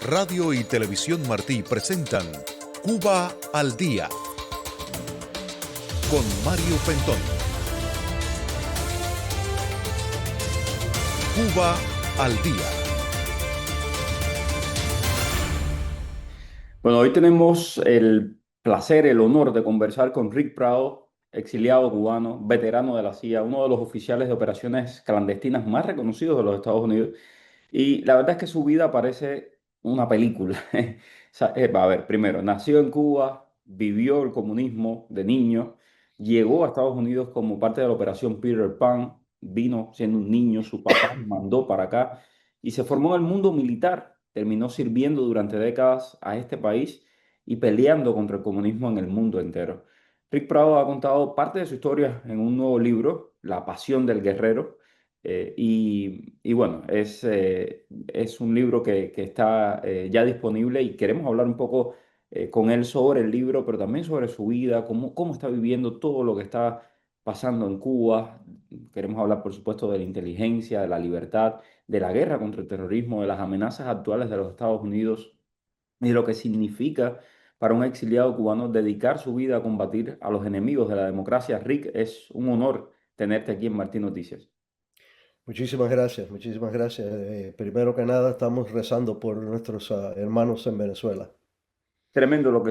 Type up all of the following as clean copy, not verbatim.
Radio y Televisión Martí presentan Cuba al Día con Mario Pentón. Cuba al Día. Bueno, hoy tenemos el placer, el honor de conversar con Rick Prado, exiliado cubano, veterano de la CIA, uno de los oficiales de operaciones clandestinas más reconocidos de los Estados Unidos. Y la verdad es que su vida parece una película. O sea, a ver, primero, nació en Cuba, vivió el comunismo de niño, llegó a Estados Unidos como parte de la operación Peter Pan, vino siendo un niño, su papá lo mandó para acá y se formó en el mundo militar. Terminó sirviendo durante décadas a este país y peleando contra el comunismo en el mundo entero. Rick Prado ha contado parte de su historia en un nuevo libro, La Pasión del Guerrero. Y bueno, es un libro que está ya disponible y queremos hablar un poco con él sobre el libro, pero también sobre su vida, cómo está viviendo todo lo que está pasando en Cuba. Queremos hablar, por supuesto, de la inteligencia, de la libertad, de la guerra contra el terrorismo, de las amenazas actuales de los Estados Unidos y de lo que significa para un exiliado cubano dedicar su vida a combatir a los enemigos de la democracia. Rick, es un honor tenerte aquí en Martín Noticias. Muchísimas gracias, muchísimas gracias. Primero que nada, estamos rezando por nuestros hermanos en Venezuela. Tremendo lo que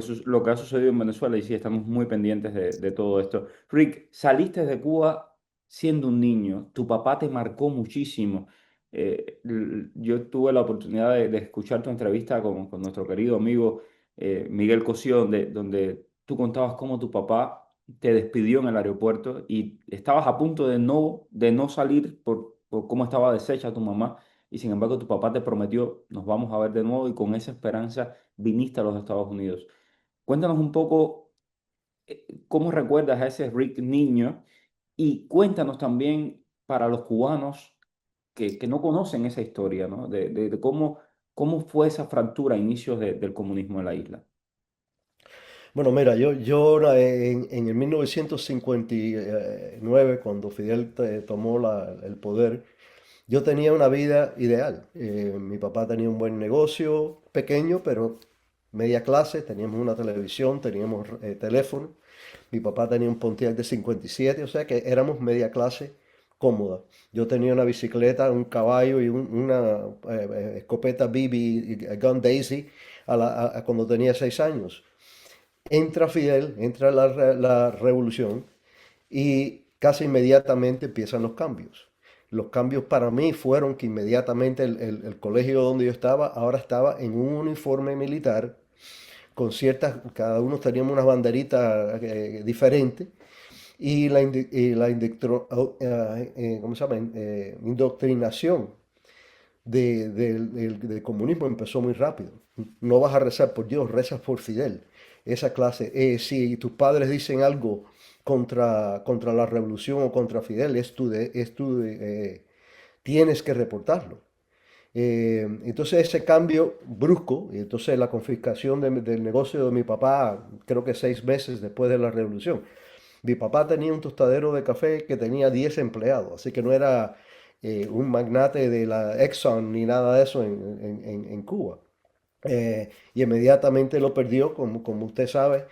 ha sucedido en Venezuela y sí, estamos muy pendientes de todo esto. Rick, saliste de Cuba siendo un niño, tu papá te marcó muchísimo. Yo tuve la oportunidad de escuchar tu entrevista con nuestro querido amigo Miguel Cosío, donde tú contabas cómo tu papá te despidió en el aeropuerto y estabas a punto de no salir por cómo estaba deshecha tu mamá y sin embargo tu papá te prometió, nos vamos a ver de nuevo y con esa esperanza viniste a los Estados Unidos. Cuéntanos un poco cómo recuerdas a ese Rick niño y cuéntanos también para los cubanos que no conocen esa historia, ¿no? De cómo fue esa fractura a inicios del comunismo en la isla. Bueno, mira, yo en el 1959, cuando Fidel tomó el poder, yo tenía una vida ideal. Mi papá tenía un buen negocio, pequeño, pero media clase, teníamos una televisión, teníamos teléfono. Mi papá tenía un Pontiac de 57, o sea que éramos media clase cómoda. Yo tenía una bicicleta, un caballo y una escopeta BB, Gun Daisy, cuando tenía 6 años. Entra Fidel, entra la revolución y casi inmediatamente empiezan los cambios. Los cambios para mí fueron que inmediatamente el colegio donde yo estaba ahora estaba en un uniforme militar con ciertas, cada uno teníamos unas banderitas diferentes y ¿cómo se llama? Indoctrinación del comunismo empezó muy rápido. No vas a rezar por Dios, rezas por Fidel. Esa clase, si tus padres dicen algo contra la revolución o contra Fidel, tienes que reportarlo. Entonces ese cambio brusco, y entonces la confiscación del negocio de mi papá, creo que 6 meses después de la revolución. Mi papá tenía un tostadero de café que tenía 10 empleados, así que no era un magnate de la Exxon ni nada de eso en Cuba. Y inmediatamente lo perdió, como usted sabe,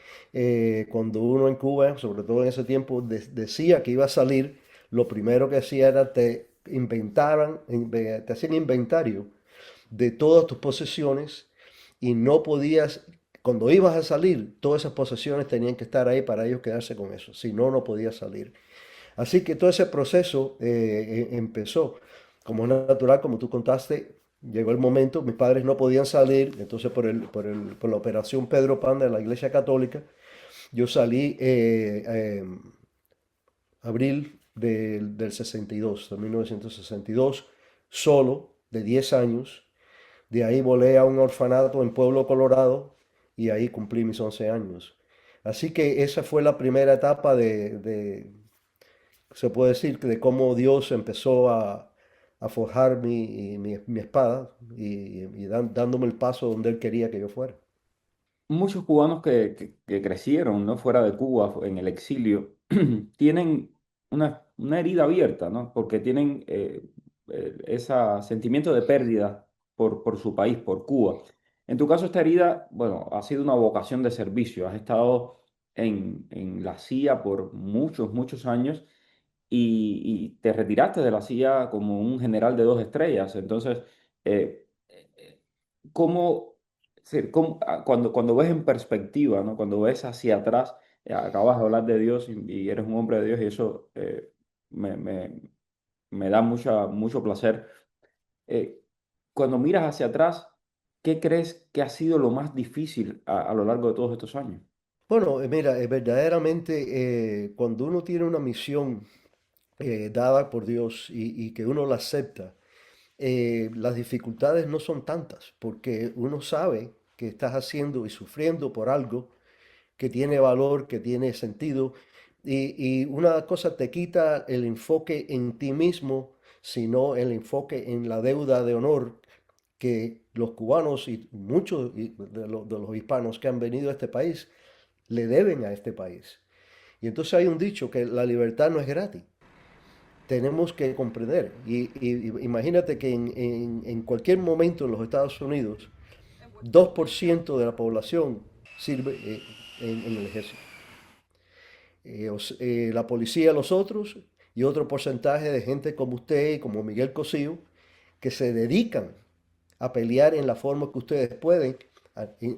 cuando uno en Cuba, sobre todo en ese tiempo, decía que iba a salir, lo primero que hacía era te hacían inventario de todas tus posesiones y no podías, cuando ibas a salir, todas esas posesiones tenían que estar ahí para ellos quedarse con eso, si no, no podías salir. Así que todo ese proceso empezó. Como es natural, como tú contaste, llegó el momento, mis padres no podían salir, entonces por la operación Pedro Pan de la Iglesia Católica, yo salí abril del 62, de 1962, solo, de 10 años. De ahí volé a un orfanato en Pueblo, Colorado, y ahí cumplí mis 11 años. Así que esa fue la primera etapa se puede decir, de cómo Dios empezó a forjar mi espada y dándome el paso donde Él quería que yo fuera. Muchos cubanos que crecieron, ¿no? Fuera de Cuba, en el exilio, tienen una herida abierta, ¿no? Porque tienen ese sentimiento de pérdida por su país, por Cuba. En tu caso, esta herida, bueno, ha sido una vocación de servicio. Has estado en la CIA por muchos, muchos años y te retiraste de la CIA como un general de 2 estrellas. Entonces, eh, ¿cómo, cuando ves en perspectiva, ¿no? Cuando ves hacia atrás, acabas de hablar de Dios y eres un hombre de Dios y eso me, me- me da mucho placer. Eh, Cuando miras hacia atrás, ¿qué crees que ha sido lo más difícil a lo largo de todos estos años? Bueno, mira, verdaderamente cuando uno tiene una misión dada por Dios y que uno la acepta, las dificultades no son tantas, porque uno sabe que estás haciendo y sufriendo por algo que tiene valor, que tiene sentido, y una cosa te quita el enfoque en ti mismo, sino el enfoque en la deuda de honor que los cubanos y muchos de los hispanos que han venido a este país le deben a este país. Y entonces hay un dicho que la libertad no es gratis. Tenemos que comprender. Imagínate que en cualquier momento en los Estados Unidos, 2% de la población sirve en el ejército. La policía los otros y otro porcentaje de gente como usted y como Miguel Cosío que se dedican a pelear en la forma que ustedes pueden,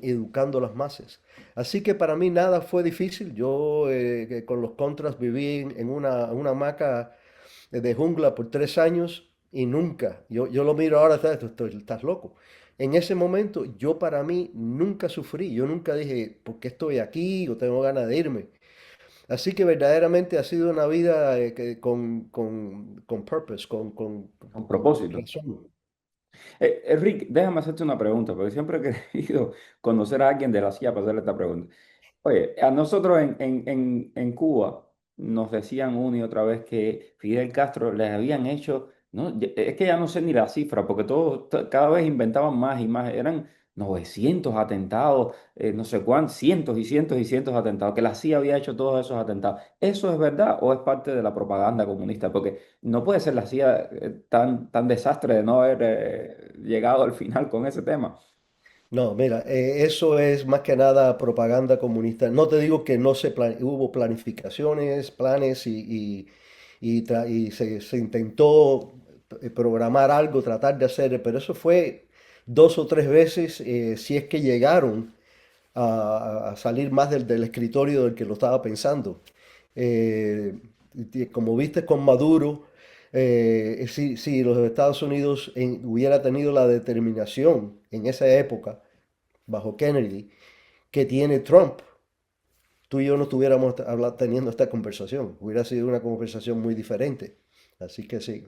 educando a las masas. Así que para mí nada fue difícil. Yo que con los contras viví en una hamaca de jungla por 3 años y nunca, yo lo miro ahora, estás loco. En ese momento yo para mí nunca sufrí, yo nunca dije, ¿por qué estoy aquí? O tengo ganas de irme. Así que verdaderamente ha sido una vida con purpose, Con propósito. razón. Rick, déjame hacerte una pregunta, porque siempre he querido conocer a alguien de la CIA para hacerle esta pregunta. Oye, a nosotros en Cuba nos decían una y otra vez que Fidel Castro les habían hecho, ¿no? Es que ya no sé ni la cifra, porque todos cada vez inventaban más y más. Eran 900 atentados, no sé cuántos, cientos y cientos y cientos de atentados, que la CIA había hecho todos esos atentados. ¿Eso es verdad o es parte de la propaganda comunista? Porque no puede ser la CIA tan desastre de no haber llegado al final con ese tema. No, mira, eso es más que nada propaganda comunista. No te digo que no hubo planificaciones, planes y se intentó programar algo, tratar de hacer, pero eso fue 2 o 3 veces, si es que llegaron a salir más del escritorio del que lo estaba pensando. Como viste con Maduro, si los Estados Unidos hubiera tenido la determinación en esa época, bajo Kennedy, que tiene Trump, tú y yo no estuviéramos teniendo esta conversación. Hubiera sido una conversación muy diferente. Así que sí.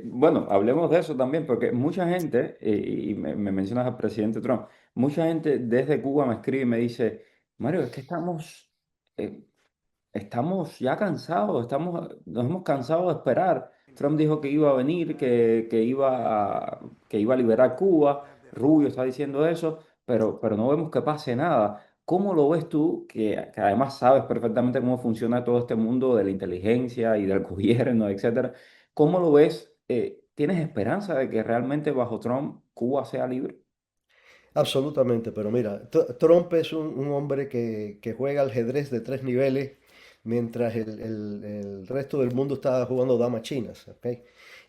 Bueno, hablemos de eso también, porque mucha gente, y me mencionas al presidente Trump, mucha gente desde Cuba me escribe y me dice, Mario, es que eh, estamos ya cansados, nos hemos cansado de esperar. Trump dijo que iba a venir, que iba a liberar Cuba, Rubio está diciendo eso, pero no vemos que pase nada. ¿Cómo lo ves tú, que además sabes perfectamente cómo funciona todo este mundo de la inteligencia y del gobierno, etcétera? ¿Cómo lo ves? ¿Tienes esperanza de que realmente bajo Trump Cuba sea libre? Absolutamente, pero mira, Trump es un hombre que juega ajedrez de 3 niveles, mientras el resto del mundo está jugando damas chinas, ¿ok?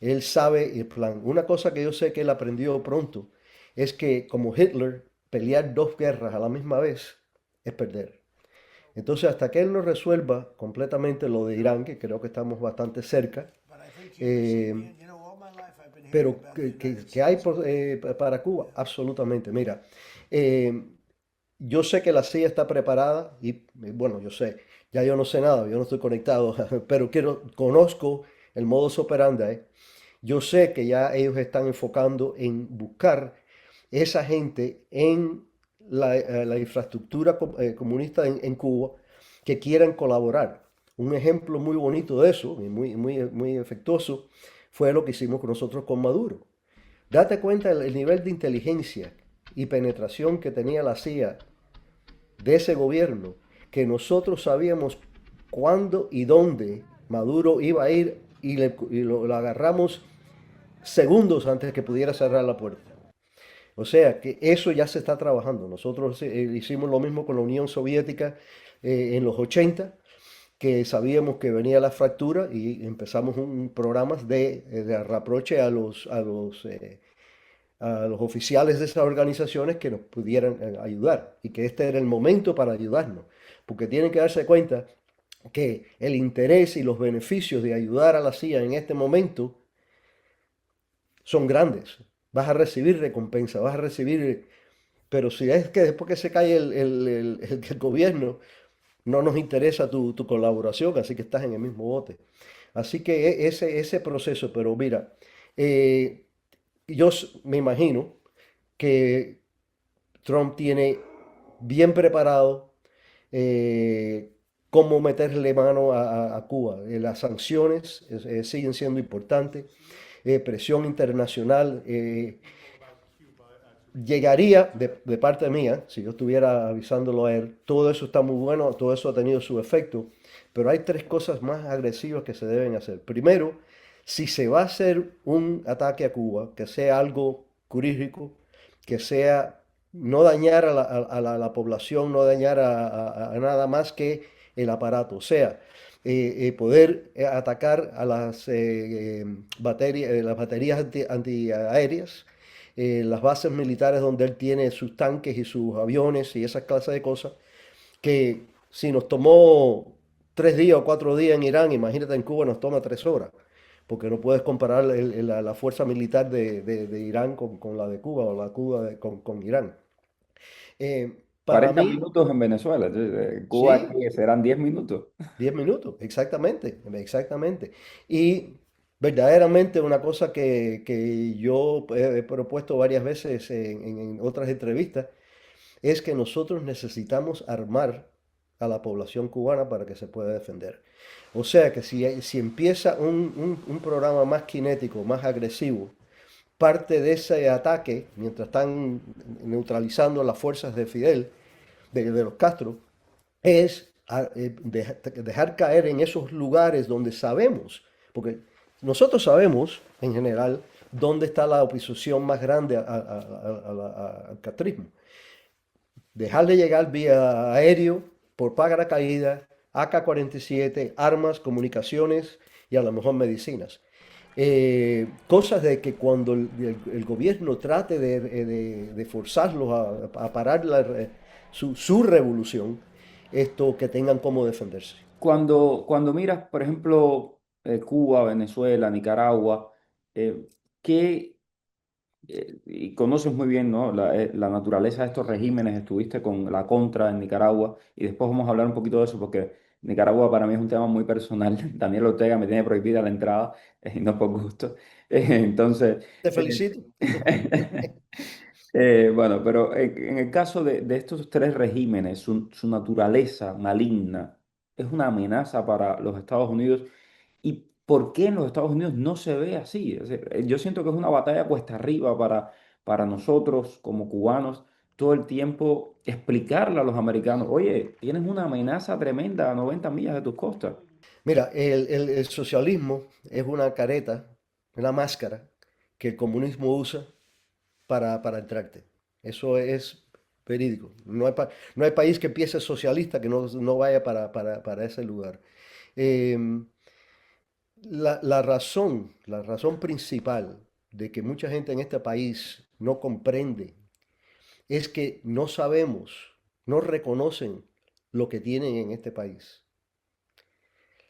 Él sabe el plan. Una cosa que yo sé que él aprendió pronto es que, como Hitler, pelear 2 guerras a la misma vez es perder. Entonces, hasta que él no resuelva completamente lo de Irán, que creo que estamos bastante cerca, eh, pero que hay para Cuba, absolutamente. Mira, eh, yo sé que la CIA está preparada y bueno, yo sé, ya yo no sé nada, yo no estoy conectado, pero conozco el modus operandi. Yo sé que ya ellos están enfocando en buscar esa gente en la infraestructura comunista en Cuba que quieran colaborar. Un ejemplo muy bonito de eso, y muy efectuoso, fue lo que hicimos con nosotros con Maduro. Date cuenta el nivel de inteligencia y penetración que tenía la CIA de ese gobierno, que nosotros sabíamos cuándo y dónde Maduro iba a ir y lo agarramos segundos antes de que pudiera cerrar la puerta. O sea que eso ya se está trabajando. Nosotros hicimos lo mismo con la Unión Soviética en los 80, que sabíamos que venía la fractura y empezamos un programa de reproche a los oficiales de esas organizaciones que nos pudieran ayudar y que este era el momento para ayudarnos, porque tienen que darse cuenta que el interés y los beneficios de ayudar a la CIA en este momento son grandes. Vas a recibir recompensa, vas a recibir... Pero si es que después que se cae el gobierno, no nos interesa tu colaboración, así que estás en el mismo bote. Así que ese proceso, pero mira, eh, me imagino que Trump tiene bien preparado eh, cómo meterle mano a Cuba. Las sanciones siguen siendo importantes, presión internacional. Llegaría de parte mía, si yo estuviera avisándolo a él, todo eso está muy bueno, todo eso ha tenido su efecto, pero hay tres cosas más agresivas que se deben hacer. Primero, si se va a hacer un ataque a Cuba, que sea algo quirúrgico, que sea no dañar a la población, no dañar a nada más que el aparato, o sea, poder atacar a las baterías antiaéreas, las bases militares donde él tiene sus tanques y sus aviones y esas clases de cosas, que si nos tomó 3 días o 4 días en Irán, imagínate en Cuba nos toma 3 horas, porque no puedes comparar la fuerza militar de Irán con la de Cuba o la Cuba con Irán. Para 40 mí, minutos en Venezuela, sí, de Cuba sí, aquí serán 10 minutos. 10 minutos, exactamente, exactamente. Y verdaderamente una cosa que yo he propuesto varias veces en otras entrevistas es que nosotros necesitamos armar a la población cubana para que se pueda defender. O sea que si empieza un programa más cinético, más agresivo, parte de ese ataque, mientras están neutralizando las fuerzas de Fidel, de los Castro, es dejar caer en esos lugares donde sabemos, porque nosotros sabemos en general dónde está la oposición más grande al castrismo. Dejarle llegar vía aéreo, por paracaídas, AK-47, armas, comunicaciones y a lo mejor medicinas. Cosas de que cuando el gobierno trate de forzarlos a parar su revolución, esto que tengan cómo defenderse. Cuando miras, por ejemplo, Cuba, Venezuela, Nicaragua, eh, ¿qué, y conoces muy bien, ¿no? La naturaleza de estos regímenes, estuviste con la Contra en Nicaragua y después vamos a hablar un poquito de eso porque Nicaragua para mí es un tema muy personal. Daniel Ortega me tiene prohibida la entrada y no por gusto. Entonces, Te eh, felicito. bueno, pero en el caso de estos tres regímenes, su naturaleza maligna es una amenaza para los Estados Unidos. ¿Y por qué en los Estados Unidos no se ve así? Es decir, yo siento que es una batalla cuesta arriba para nosotros como cubanos todo el tiempo explicarle a los americanos, oye, tienes una amenaza tremenda a 90 millas de tus costas. Mira, el socialismo es una careta, una máscara que el comunismo usa para entrarte. Eso es verídico. No hay país que empiece socialista que no vaya para ese lugar. Em, la razón principal de que mucha gente en este país no comprende es que no sabemos, no reconocen lo que tienen en este país.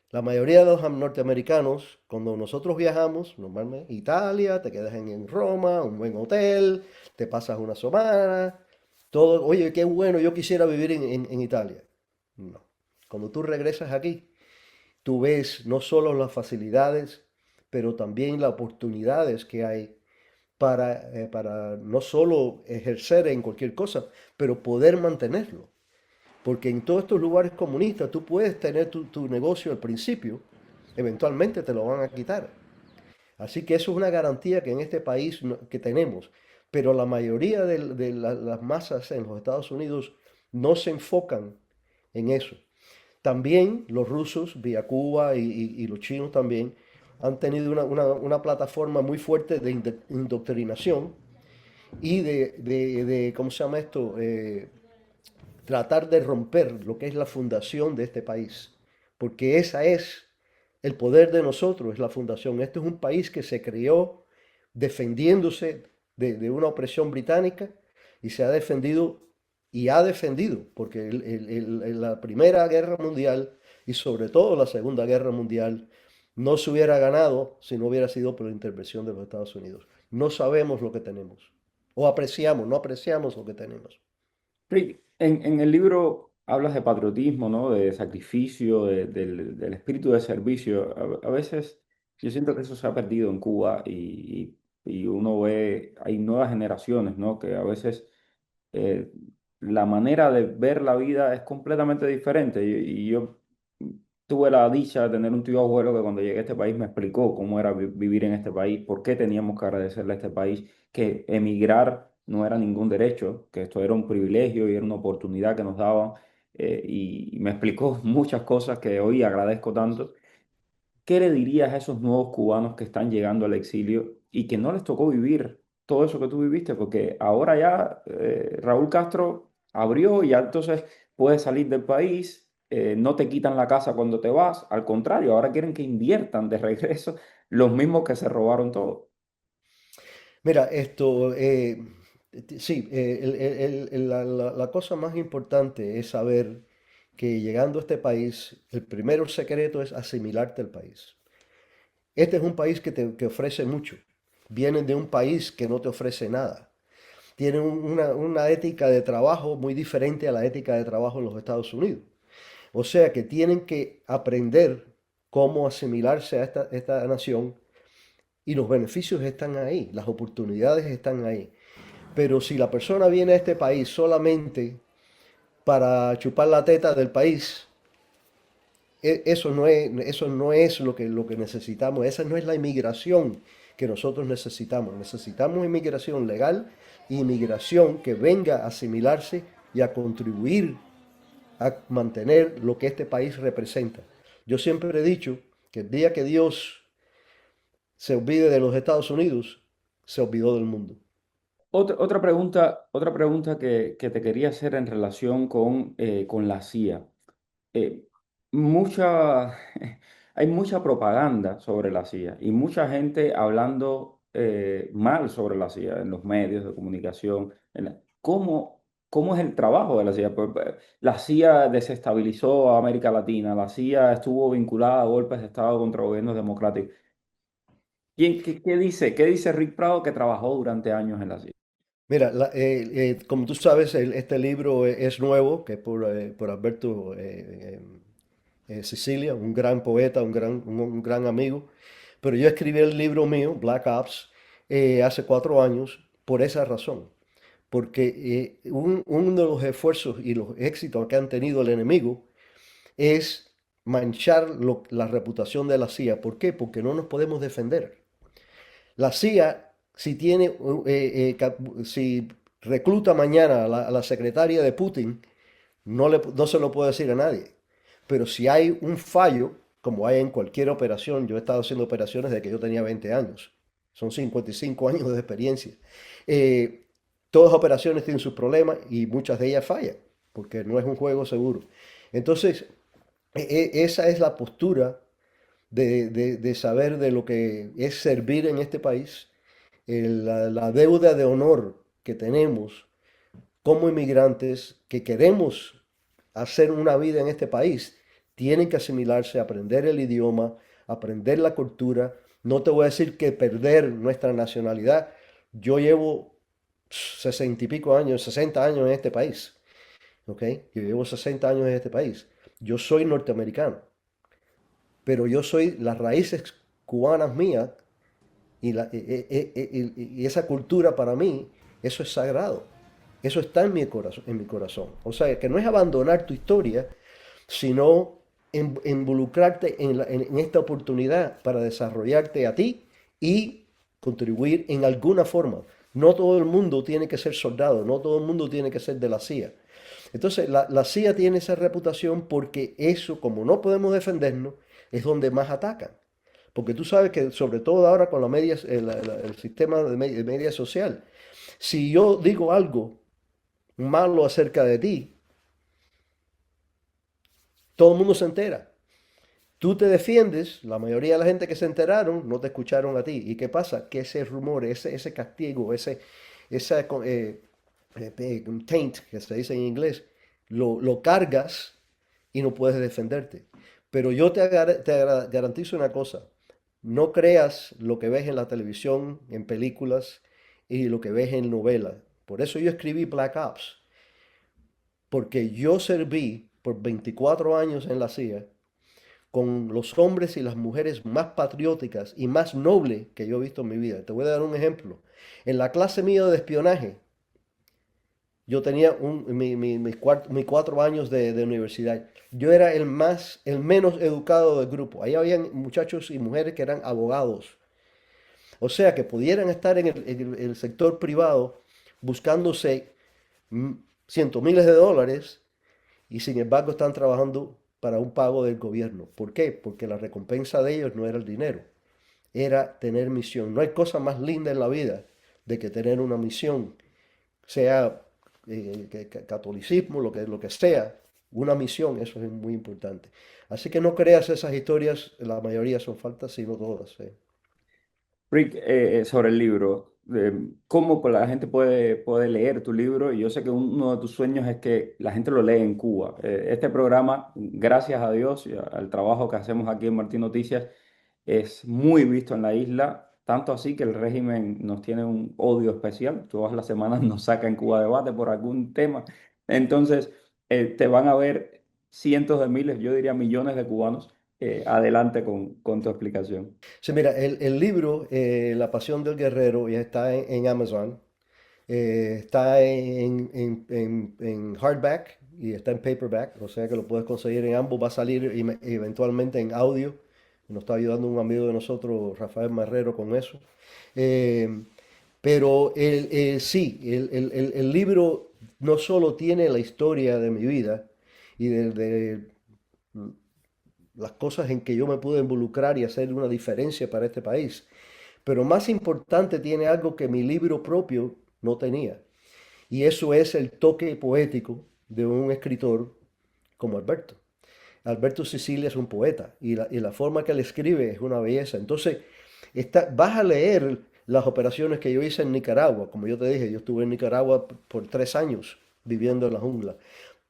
La mayoría de los norteamericanos, cuando nosotros viajamos, normalmente Italia, te quedas en Roma, un buen hotel, te pasas una semana, todo, oye, qué bueno, yo quisiera vivir en Italia. No. Cuando tú regresas aquí, tú ves no solo las facilidades, pero también las oportunidades que hay para no solo ejercer en cualquier cosa, pero poder mantenerlo. Porque en todos estos lugares comunistas tú puedes tener tu negocio al principio, eventualmente te lo van a quitar. Así que eso es una garantía que en este país que tenemos. Pero la mayoría de las masas en los Estados Unidos no se enfocan en eso. También los rusos, vía Cuba y los chinos también, han tenido una plataforma muy fuerte de indoctrinación y ¿cómo se llama esto? Tratar de romper lo que es la fundación de este país, porque esa es el poder de nosotros, es la fundación. Este es un país que se creó defendiéndose de una opresión británica y se ha defendido y ha defendido, porque la Primera Guerra Mundial y sobre todo la Segunda Guerra Mundial no se hubiera ganado si no hubiera sido por la intervención de los Estados Unidos. No sabemos lo que tenemos, o apreciamos, no apreciamos lo que tenemos. Rick, en el libro hablas de patriotismo, ¿no? De sacrificio, del espíritu de servicio. A veces yo siento que eso se ha perdido en Cuba y uno ve, hay nuevas generaciones, ¿no? Que a veces eh, la manera de ver la vida es completamente diferente. Y yo tuve la dicha de tener un tío abuelo que cuando llegué a este país me explicó cómo era vivir en este país, por qué teníamos que agradecerle a este país, que emigrar no era ningún derecho, que esto era un privilegio y era una oportunidad que nos daban. Y me explicó muchas cosas que hoy agradezco tanto. ¿Qué le dirías a esos nuevos cubanos que están llegando al exilio y que no les tocó vivir todo eso que tú viviste? Porque ahora ya Raúl Castro abrió y ya entonces puedes salir del país, no te quitan la casa cuando te vas, al contrario, ahora quieren que inviertan de regreso los mismos que se robaron todo. Mira, sí, la cosa más importante es saber que llegando a este país, el primer secreto es asimilarte al país. Este es un país que ofrece mucho. Vienen de un país que no te ofrece nada. Tienen una ética de trabajo muy diferente a la ética de trabajo en los Estados Unidos. O sea que tienen que aprender cómo asimilarse a esta nación y los beneficios están ahí, las oportunidades están ahí. Pero si la persona viene a este país solamente para chupar la teta del país, eso no es lo que necesitamos. Esa no es la inmigración que nosotros necesitamos. Necesitamos inmigración legal y inmigración que venga a asimilarse y a contribuir a mantener lo que este país representa. Yo siempre he dicho que el día que Dios se olvide de los Estados Unidos, se olvidó del mundo. Otra pregunta que te quería hacer en relación con la CIA. eh, mucha, hay mucha propaganda sobre la CIA y mucha gente hablando mal sobre la CIA en los medios de comunicación. ¿Cómo es el trabajo de la CIA? La CIA desestabilizó a América Latina, la CIA estuvo vinculada a golpes de Estado contra gobiernos democráticos. Qué dice Rick Prado que trabajó durante años en la CIA? Mira, como tú sabes, este libro es nuevo, que es por Alberto Sicilia, un gran poeta, un gran amigo. Pero yo escribí el libro mío, Black Ops, hace 4 años por esa razón. Porque uno de los esfuerzos y los éxitos que han tenido el enemigo es manchar la reputación de la CIA. ¿Por qué? Porque no nos podemos defender. La CIA, si recluta mañana a la secretaria de Putin, no se lo puede decir a nadie. Pero si hay un fallo, como hay en cualquier operación, yo he estado haciendo operaciones desde que yo tenía 20 años, son 55 años de experiencia. Eh, Todas las operaciones tienen sus problemas y muchas de ellas fallan, porque no es un juego seguro. Entonces, esa es la postura de saber de lo que es servir en este país, la deuda de honor que tenemos como inmigrantes que queremos hacer una vida en este país, tienen que asimilarse, aprender el idioma, aprender la cultura. No te voy a decir que perder nuestra nacionalidad. Yo llevo 60 y pico años, 60 años en este país, ¿ok? Yo llevo 60 años en este país. Yo soy norteamericano, pero yo soy las raíces cubanas mías y esa cultura para mí, eso es sagrado. Eso está en mi corazón, en mi corazón. O sea, que no es abandonar tu historia, sino involucrarte en esta oportunidad para desarrollarte a ti y contribuir en alguna forma. No todo el mundo tiene que ser soldado, no todo el mundo tiene que ser de la CIA. Entonces, la CIA tiene esa reputación porque eso, como no podemos defendernos, es donde más atacan. Porque tú sabes que sobre todo ahora con el sistema de media social, Si yo digo algo malo acerca de ti, todo el mundo se entera. Tú te defiendes, la mayoría de la gente que se enteraron no te escucharon a ti. ¿Y qué pasa? Que ese rumor, ese castigo, esa taint, que se dice en inglés, lo cargas y no puedes defenderte. Pero yo garantizo una cosa, no creas lo que ves en la televisión, en películas y lo que ves en novelas. Por eso yo escribí Black Ops, porque yo serví por 24 años en la CIA con los hombres y las mujeres más patrióticas y más nobles que yo he visto en mi vida. Te voy a dar un ejemplo. En la clase mía de espionaje, yo tenía mis 4 años de universidad. Yo era el menos educado del grupo. Ahí habían muchachos y mujeres que eran abogados. O sea, que pudieran estar en el sector privado buscándose mm, cientos miles de dólares y sin embargo están trabajando para un pago del gobierno. ¿Por qué? Porque la recompensa de ellos no era el dinero, era tener misión. No hay cosa más linda en la vida de que tener una misión, sea catolicismo, lo que sea, una misión, eso es muy importante. Así que no creas esas historias, la mayoría son falsas, sino todas. Rick, sobre el libro, ¿cómo pues, la gente puede leer tu libro? Y yo sé que uno de tus sueños es que la gente lo lee en Cuba. Este programa, gracias a Dios y al trabajo que hacemos aquí en Martín Noticias, es muy visto en la isla, tanto así que el régimen nos tiene un odio especial. Todas las semanas nos saca en Cuba Debate por algún tema. Entonces, te van a ver cientos de miles, yo diría millones de cubanos. Adelante con tu explicación. Sí, mira, el libro, La Pasión del Guerrero, ya está en Amazon. Está en hardback y está en paperback, o sea que lo puedes conseguir en ambos. Va a salir eventualmente en audio. Nos está ayudando un amigo de nosotros, Rafael Marrero, con eso. Eh, pero sí, el libro no solo tiene la historia de mi vida y de las cosas en que yo me pude involucrar y hacer una diferencia para este país, pero más importante tiene algo que mi libro propio no tenía. Y eso es el toque poético de un escritor como Alberto. Alberto Sicilia es un poeta y la forma que él escribe es una belleza. Entonces, vas a leer las operaciones que yo hice en Nicaragua. Como yo te dije, yo estuve en Nicaragua por 3 años viviendo en la jungla.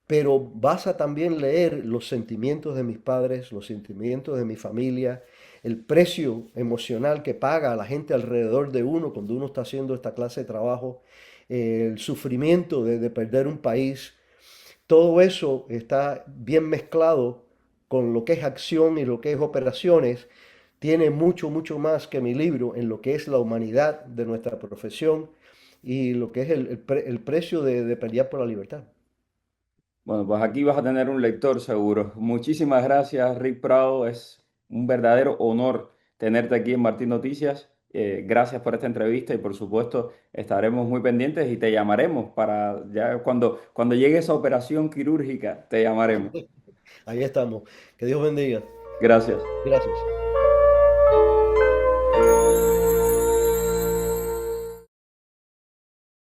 Pero vas a también leer los sentimientos de mis padres, los sentimientos de mi familia, el precio emocional que paga a la gente alrededor de uno cuando uno está haciendo esta clase de trabajo, el sufrimiento de perder un país. Todo eso está bien mezclado con lo que es acción y lo que es operaciones. Tiene mucho, mucho más que mi libro en lo que es la humanidad de nuestra profesión y lo que es el precio de pelear por la libertad. Bueno, pues aquí vas a tener un lector seguro. Muchísimas gracias, Rick Prado. Es un verdadero honor tenerte aquí en Martín Noticias. Gracias por esta entrevista y por supuesto estaremos muy pendientes y te llamaremos para ya cuando llegue esa operación quirúrgica, te llamaremos. Ahí estamos. Que Dios bendiga. Gracias. Gracias.